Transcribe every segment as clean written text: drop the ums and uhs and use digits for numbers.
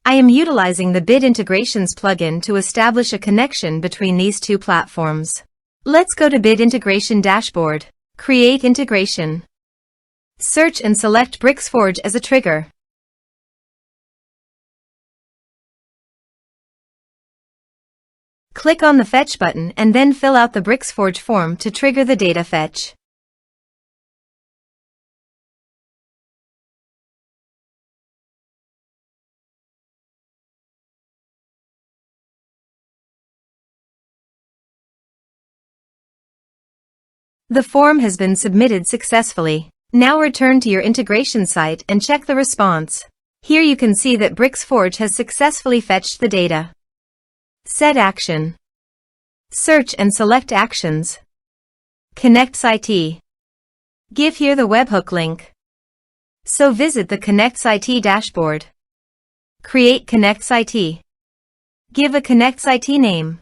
I am utilizing the Bit Integrations plugin to establish a connection between these two platforms. Let's go to Bit Integration Dashboard. Create integration. Search and select Bricksforge as a trigger. Click on the Fetch button and then fill out the Bricksforge form to trigger the data fetch. The form has been submitted successfully. Now return to your integration site and check the response. Here you can see that Bricksforge has successfully fetched the data. Set action. Search and select actions. KonnectzIT. Give here the webhook link. So visit the KonnectzIT dashboard. Create KonnectzIT. Give a KonnectzIT name.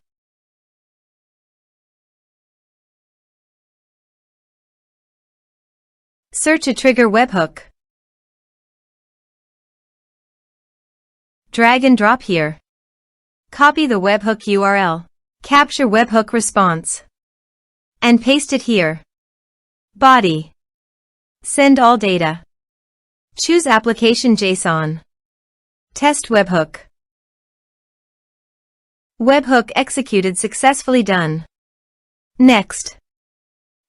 Search a trigger webhook. Drag and drop here. Copy the webhook URL. Capture webhook response. And paste it here. Body. Send all data. Choose application JSON. Test webhook. Webhook executed successfully done. Next.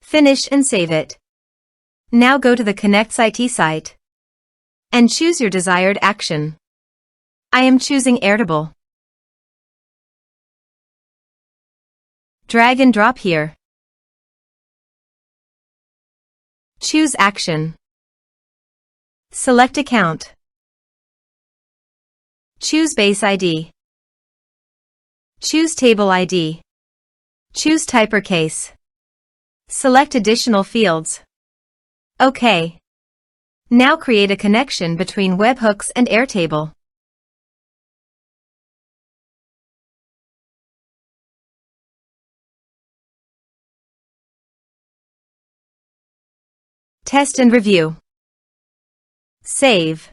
Finish and save it. Now go to the KonnectzIT site and choose your desired action. I am choosing Airtable. Drag and drop here. Choose action. Select account. Choose base ID. Choose table ID. Choose type or case. Select additional fields. OK. Now create a connection between webhooks and Airtable. Test and review. Save.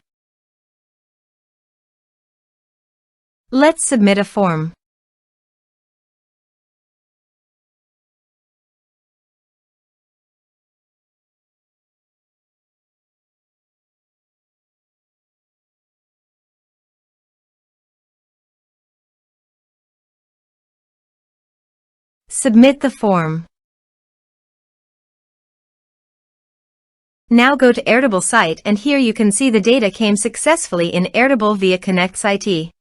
Let's submit a form. Submit the form. Now go to Airtable site and here you can see the data came successfully in Airtable via KonnectzIT.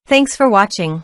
Thanks for watching.